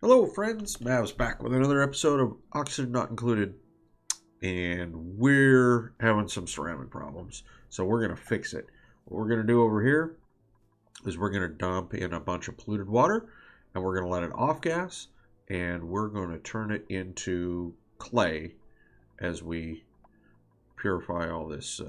Hello friends, Mav's back with another episode of Oxygen Not Included, and we're having some ceramic problems, so we're going to fix it. What we're going to do over here is we're going to dump in a bunch of polluted water, and we're going to let it off gas, and we're going to turn it into clay as we purify all this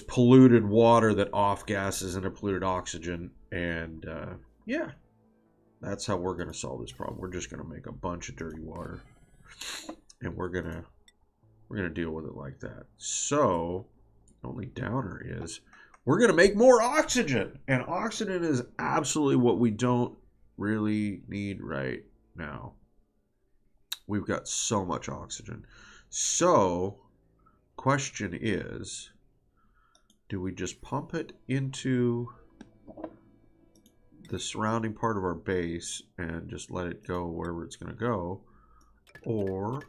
polluted water that off gases into polluted oxygen, and yeah. That's how we're going to solve this problem. We're just going to make a bunch of dirty water, and we're going to deal with it like that. So, the only downer is we're going to make more oxygen, and oxygen is absolutely what we don't really need right now. We've got so much oxygen. So, question is, do we just pump it into the surrounding part of our base and just let it go wherever it's going to go, or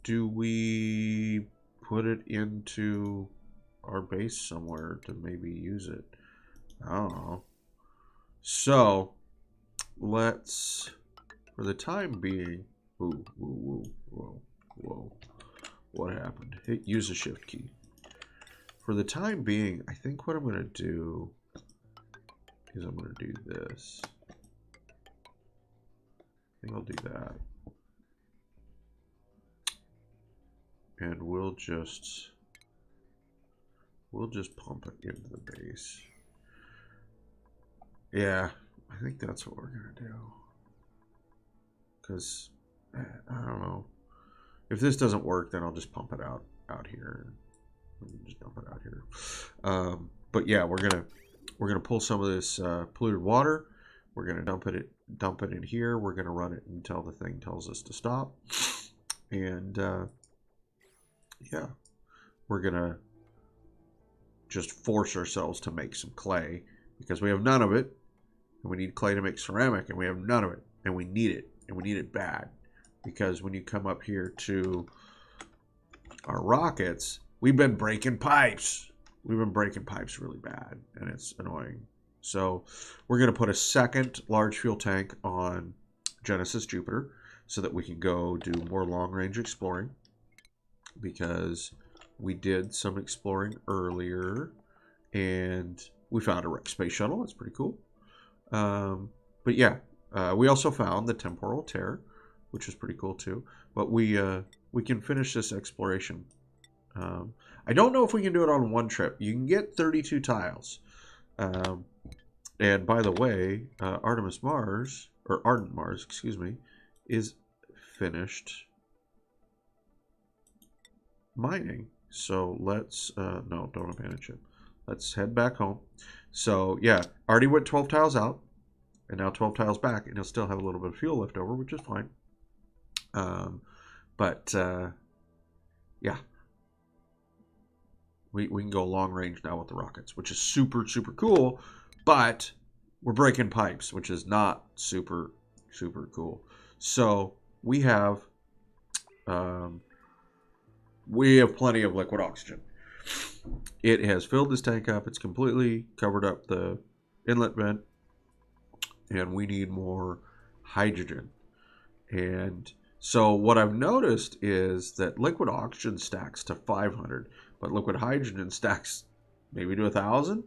do we put it into our base somewhere to maybe use it? I don't know. So let's, for the time being, whoa, what happened? Use the shift key. For the time being, I think what I'm going to do is I'm going to do this. I think I'll do that. And we'll just pump it into the base. Yeah, I think that's what we're going to do. Because, I don't know. If this doesn't work, then I'll just pump it out here. Just dump it out here. But yeah, we're gonna pull some of this polluted water. We're gonna dump it in here. We're gonna run it until the thing tells us to stop. And yeah, we're gonna just force ourselves to make some clay because we have none of it, and we need clay to make ceramic, and we have none of it, and we need it, and we need it bad. Because when you come up here to our rockets, we've been breaking pipes. We've been breaking pipes really bad, and it's annoying. So we're going to put a second large fuel tank on Genesis Jupiter so that we can go do more long-range exploring, because we did some exploring earlier, and we found a wrecked space shuttle. That's pretty cool. But yeah, we also found the temporal tear, which is pretty cool too. But we can finish this exploration. I don't know if we can do it on one trip. You can get 32 tiles. And by the way, Ardent Mars, excuse me, is finished mining. So let's, no, don't abandon ship. Let's head back home. So yeah, already went 12 tiles out, and now 12 tiles back, and you'll still have a little bit of fuel left over, which is fine. Yeah. We can go long range now with the rockets, which is super, super cool, but we're breaking pipes, which is not super, super cool. So we have plenty of liquid oxygen. It has filled this tank up. It's completely covered up the inlet vent, and we need more hydrogen. And so what I've noticed is that liquid oxygen stacks to 500, but liquid hydrogen stacks maybe to 1,000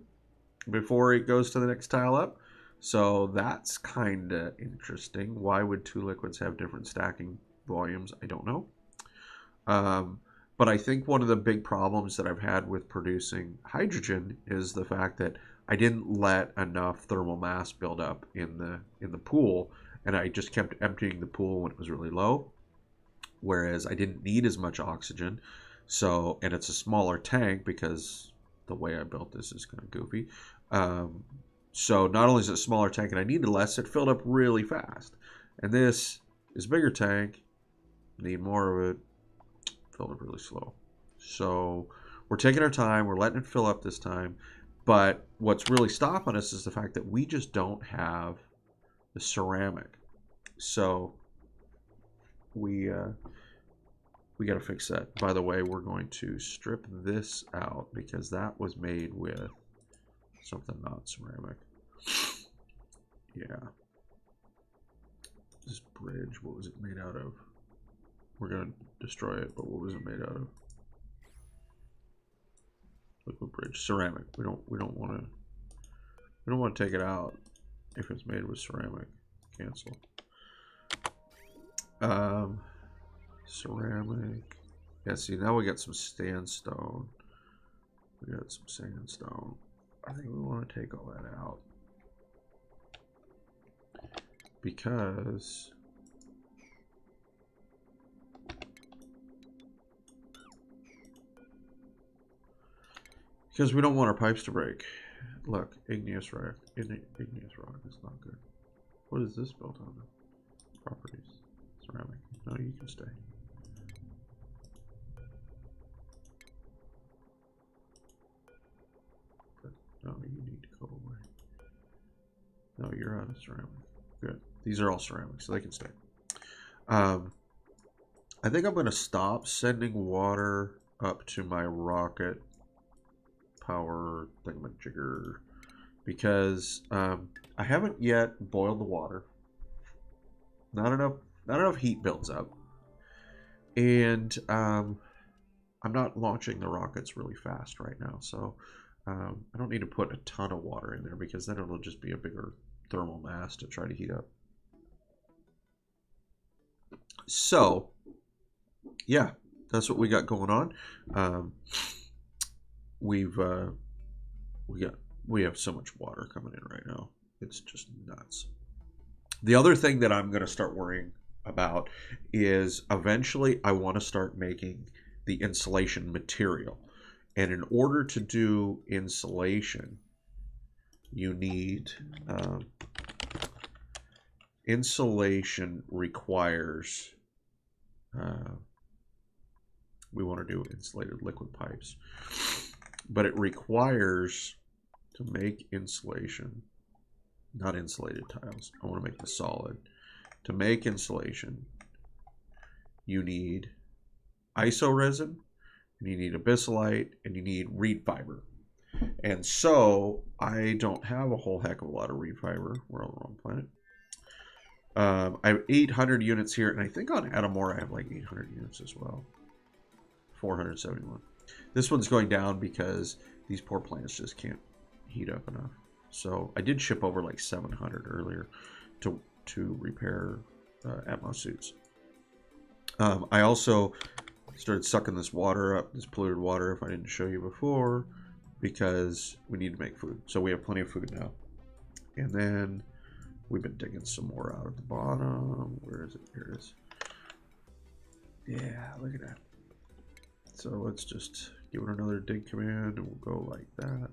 before it goes to the next tile up. So that's kind of interesting. Why would two liquids have different stacking volumes? I don't know. But I think one of the big problems that I've had with producing hydrogen is the fact that I didn't let enough thermal mass build up in the pool, and I just kept emptying the pool when it was really low, whereas I didn't need as much oxygen. So, and it's a smaller tank because the way I built this is kind of goofy. So not only is it a smaller tank and I needed less, it filled up really fast. And this is a bigger tank, need more of it, filled up really slow. So we're taking our time, we're letting it fill up this time. But what's really stopping us is the fact that we just don't have the ceramic. So we got to fix that. By the way, we're going to strip this out because that was made with something not ceramic. Yeah. bridge. What was it made out of? We're gonna destroy it, but what was it made out of? Liquid bridge, ceramic. We don't want to take it out if it's made with ceramic. Cancel. Ceramic. Yeah, see, now we got some sandstone. We got some sandstone. I think we want to take all that out. Because we don't want our pipes to break. Look, igneous rock. Igneous rock is not good. What is this built on? Properties. Ceramic. No, you can stay. But no, you need to go away. No, you're out of ceramic. Good. These are all ceramic, so they can stay. I think I'm going to stop sending water up to my rocket power thingamajigger because I haven't yet boiled the water. Not enough heat builds up, and I'm not launching the rockets really fast right now, so I don't need to put a ton of water in there because then it'll just be a bigger thermal mass to try to heat up. So yeah, that's what we got going on. We have so much water coming in right now. It's just nuts. The other thing that I'm going to start worrying about is eventually I want to start making the insulation material. And in order to do insulation, you need insulation requires we want to do insulated liquid pipes, but it requires to make insulation, not insulated tiles. I want to make the solid. To make insulation, you need iso resin, and you need abyssalite, and you need reed fiber. And so I don't have a whole heck of a lot of reed fiber. We're on the wrong planet. I have 800 units here, and I think on Atomore I have like 800 units as well. 471. This one's going down because these poor planets just can't heat up enough. So I did ship over like 700 earlier to repair Atmos suits. I also started sucking this water up, this polluted water, if I didn't show you before, because we need to make food. So we have plenty of food now. And then we've been digging some more out at the bottom. Where is it? Here it is. Yeah, look at that. So let's just give it another dig command, and we'll go like that.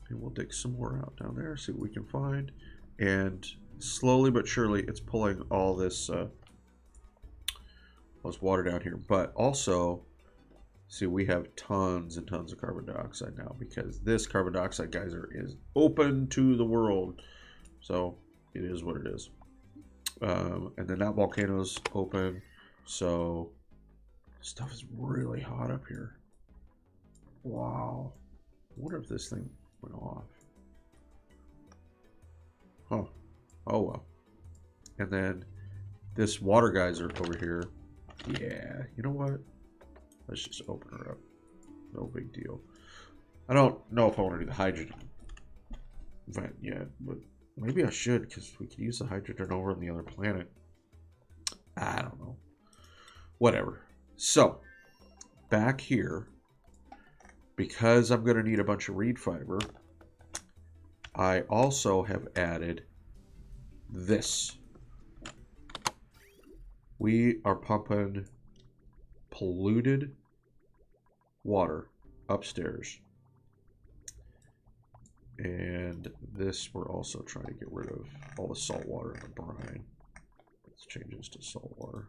And we'll dig some more out down there, see what we can find. And slowly but surely, it's pulling all this water down here. But also, see, we have tons and tons of carbon dioxide now because this carbon dioxide geyser is open to the world. So it is what it is. And then that volcano's open. So stuff is really hot up here. Wow. I wonder if this thing went off. Huh. Oh well. And then this water geyser over here. Yeah, you know what? Let's just open her up. No big deal. I don't know if I want to do the hydrogen vent yet, but maybe I should because we could use the hydrogen over on the other planet. I don't know. Whatever. So, back here, because I'm going to need a bunch of reed fiber, I also have added this. We are pumping polluted water upstairs. And this, we're also trying to get rid of all the salt water in the brine. Let's change this to salt water.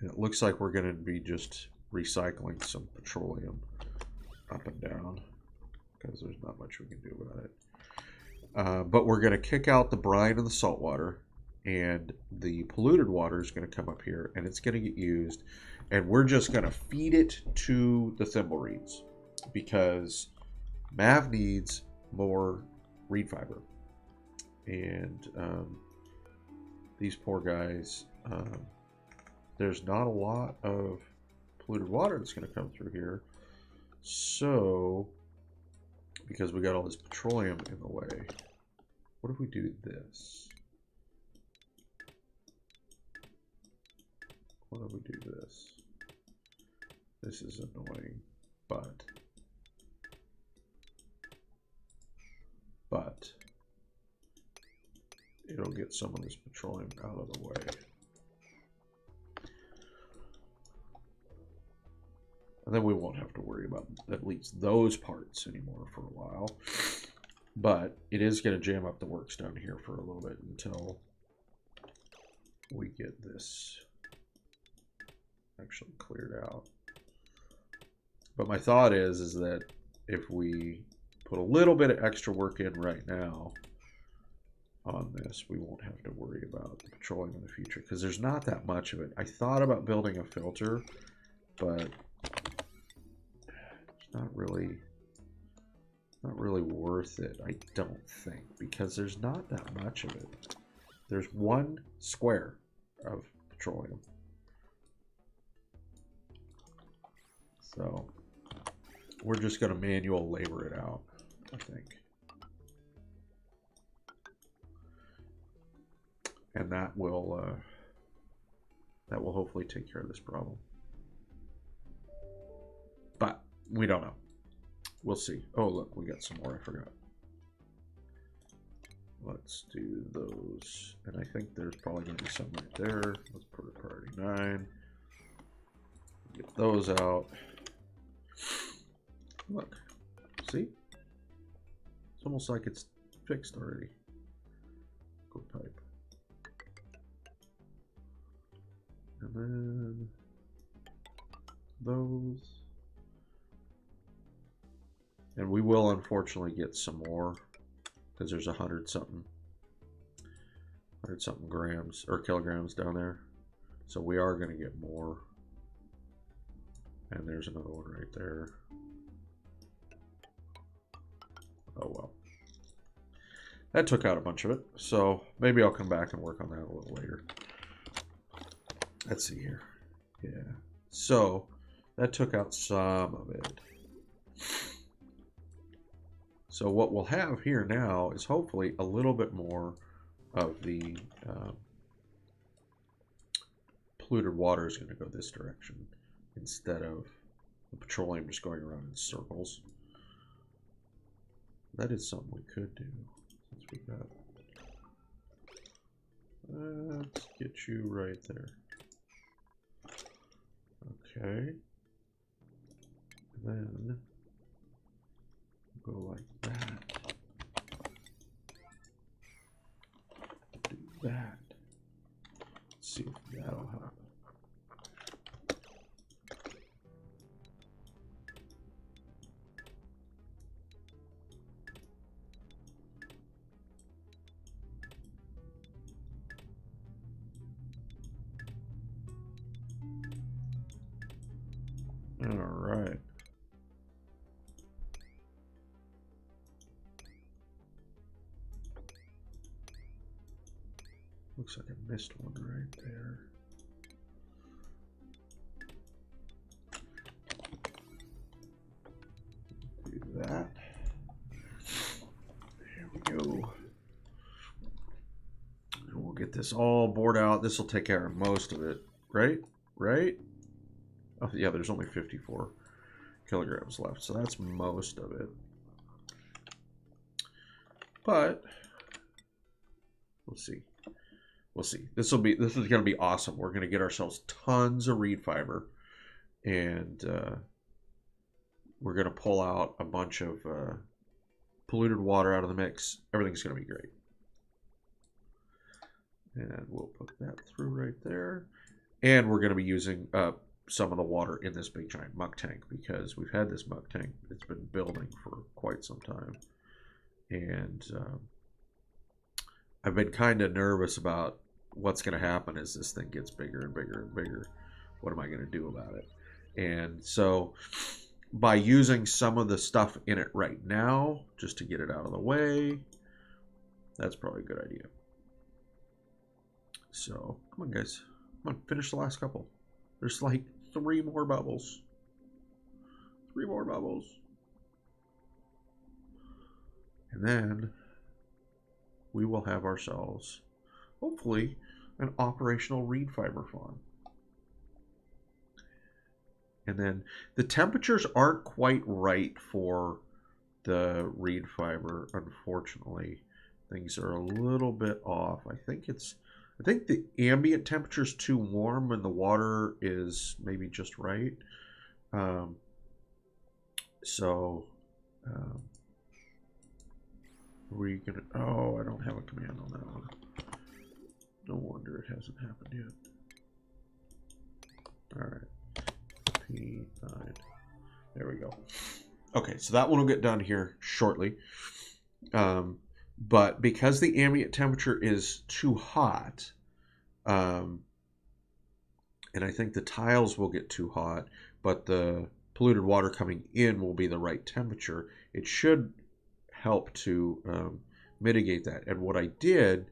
And it looks like we're going to be just recycling some petroleum up and down because there's not much we can do about it. But we're going to kick out the brine and the salt water, and the polluted water is going to come up here and it's going to get used, and we're just going to feed it to the thimble reeds because Mav needs more reed fiber. And these poor guys, there's not a lot of polluted water that's going to come through here. So, because we got all this petroleum in the way, what if we do this? What if we do this? This is annoying, but it'll get some of this petroleum out of the way. And then we won't have to worry about at least those parts anymore for a while. But it is going to jam up the works down here for a little bit until we get this actually cleared out. But my thought is that if we put a little bit of extra work in right now on this, we won't have to worry about the petroleum in the future, because there's not that much of it. I thought about building a filter, but it's not really worth it, I don't think, because there's not that much of it. There's 1 square of petroleum. So we're just going to manual labor it out, I think. And that will hopefully take care of this problem. But we don't know. We'll see. Oh, look, we got some more. I forgot. Let's do those. And I think there's probably going to be some right there. Let's put it priority 9. Get those out. Look. See? It's almost like it's fixed already. Go pipe. And then those. And we will unfortunately get some more, because there's 100 something grams or kilograms down there. So we are going to get more. And there's another one right there. Oh well. That took out a bunch of it. So maybe I'll come back and work on that a little later. Let's see here. Yeah. So that took out some of it. So what we'll have here now is hopefully a little bit more of the polluted water is going to go this direction instead of the petroleum just going around in circles. That is something we could do. Since we got, let's get you right there. Okay. And then go like that. Do that. Let's see if that'll happen. All right. Looks like I missed one right there. Do that. There we go. And we'll get this all bored out. This will take care of most of it, right? Right? Oh, yeah, there's only 54 kilograms left, so that's most of it. But we'll see. We'll see. This is going to be awesome. We're going to get ourselves tons of reed fiber, and we're going to pull out a bunch of polluted water out of the mix. Everything's going to be great. And we'll put that through right there. And we're going to be using some of the water in this big giant muck tank, because we've had this muck tank. It's been building for quite some time. And I've been kind of nervous about what's going to happen as this thing gets bigger and bigger and bigger. What am I going to do about it? And so by using some of the stuff in it right now, just to get it out of the way, That's probably a good idea. So, come on, guys. Come on, finish the last couple. There's like 3 more bubbles. 3 more bubbles. And then we will have ourselves, hopefully, an operational reed fiber farm. And then the temperatures aren't quite right for the reed fiber, unfortunately. Things are a little bit off. I think the ambient temperature is too warm and the water is maybe just right. So we're gonna, oh, I don't have a command on that one. No wonder it hasn't happened yet. All right, P9. There we go. Okay, so that one will get done here shortly. But because the ambient temperature is too hot, and I think the tiles will get too hot, but the polluted water coming in will be the right temperature, it should help to mitigate that. And what I did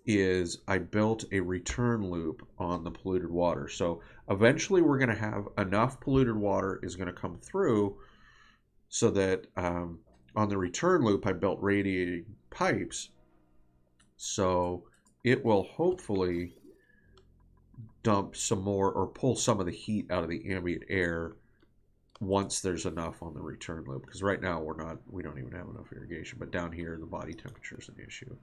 is I built a return loop on the polluted water. So eventually we're going to have enough polluted water is going to come through so that on the return loop I built radiating pipes. So it will hopefully dump some more or pull some of the heat out of the ambient air once there's enough on the return loop. Because right now we don't even have enough irrigation. But down here the body temperature is an issue.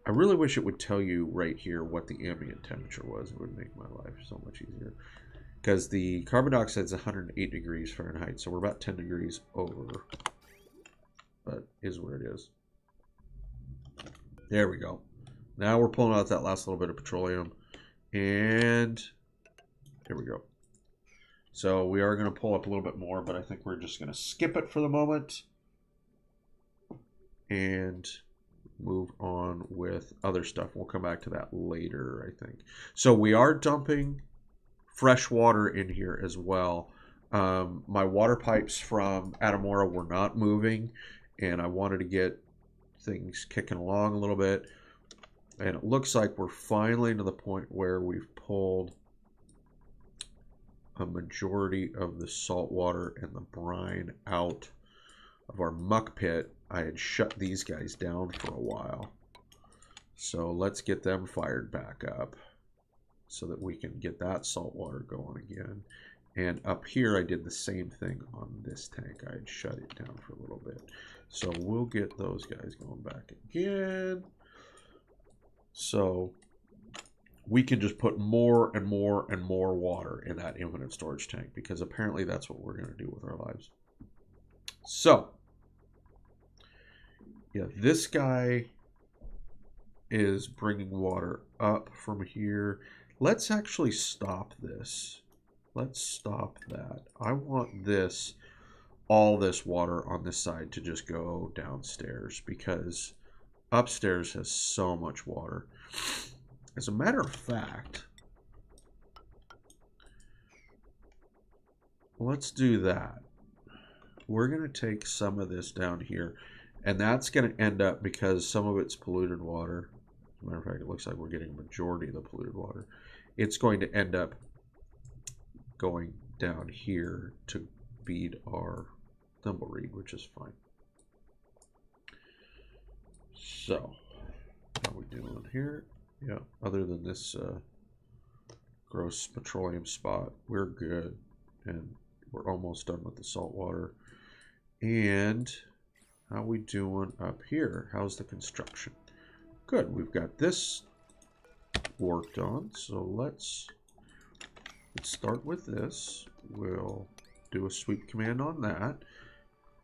I really wish it would tell you right here what the ambient temperature was. It would make my life so much easier. Because the carbon dioxide is 108 degrees Fahrenheit, so we're about 10 degrees over. But is what it is. There we go. Now we're pulling out that last little bit of petroleum. And there we go. So we are going to pull up a little bit more, but I think we're just going to skip it for the moment. And move on with other stuff. We'll come back to that later, I think. So we are dumping fresh water in here as well. My water pipes from Atamora were not moving, and I wanted to get things kicking along a little bit. And it looks like we're finally to the point where we've pulled a majority of the salt water and the brine out of our muck pit. I had shut these guys down for a while. So let's get them fired back up so that we can get that salt water going again. And up here I did the same thing on this tank. I had shut it down for a little bit. So we'll get those guys going back again. So we can just put more and more and more water in that infinite storage tank because apparently that's what we're going to do with our lives. So yeah, this guy is bringing water up from here. Let's actually stop this. Let's stop that. I want this, all this water on this side to just go downstairs because upstairs has so much water. As a matter of fact, let's do that. We're going to take some of this down here. And that's going to end up, because some of it's polluted water. As a matter of fact, it looks like we're getting a majority of the polluted water. It's going to end up going down here to feed our thimbleweed, which is fine. So, how are we doing here? Yeah, other than this gross petroleum spot, we're good. And we're almost done with the salt water. And how we doing up here? How's the construction? Good. We've got this worked on. So let's start with this. We'll do a sweep command on that.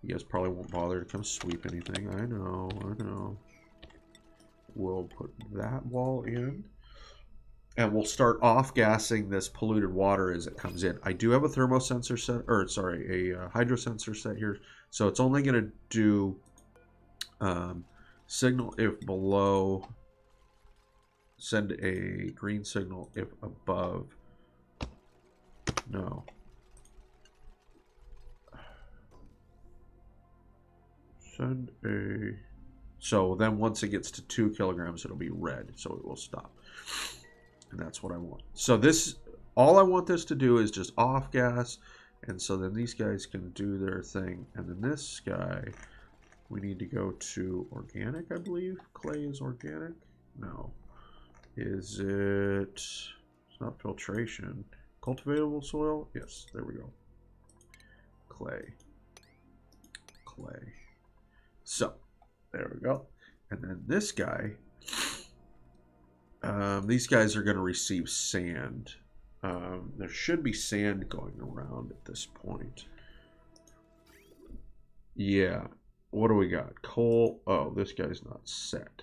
You guys probably won't bother to come sweep anything. I know, I know. We'll put that wall in. And we'll start off-gassing this polluted water as it comes in. I do have a thermosensor set, or sorry, a hydrosensor set here. So it's only going to do signal if below, send a green signal if above. No. Send a So then once it gets to 2 kilograms, it'll be red, so it will stop. And that's what I want. So this, all I want this to do is just off gas, and so then these guys can do their thing. And then this guy, we need to go to organic, I believe. Clay is organic? No. Is it, it's not filtration. Cultivatable soil? Yes, there we go. Clay. Clay. So, there we go. And then this guy, these guys are going to receive sand. There should be sand going around at this point. Yeah. What do we got? Coal. Oh, this guy's not set.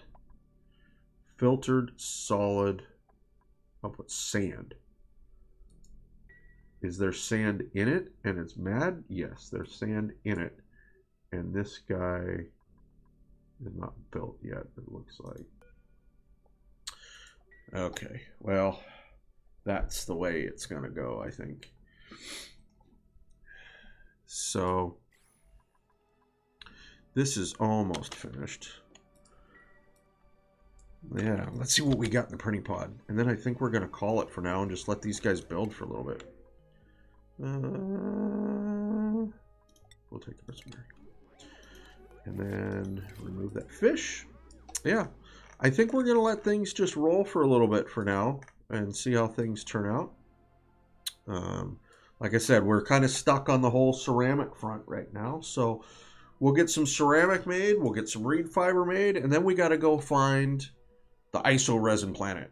Filtered, solid. I'll put sand. Is there sand in it and it's mad? Yes, there's sand in it. And this guy is not built yet, it looks like. Okay, well, that's the way it's going to go, I think. So, this is almost finished. Yeah, let's see what we got in the printing pod. And then I think we're going to call it for now and just let these guys build for a little bit. We'll take this one. And then remove that fish. Yeah, I think we're going to let things just roll for a little bit for now and see how things turn out. Like I said, we're kind of stuck on the whole ceramic front right now. So we'll get some ceramic made, we'll get some reed fiber made, and then we got to go find the iso resin planet.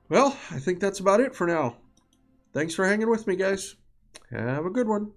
Well, I think that's about it for now. Thanks for hanging with me, guys. Have a good one.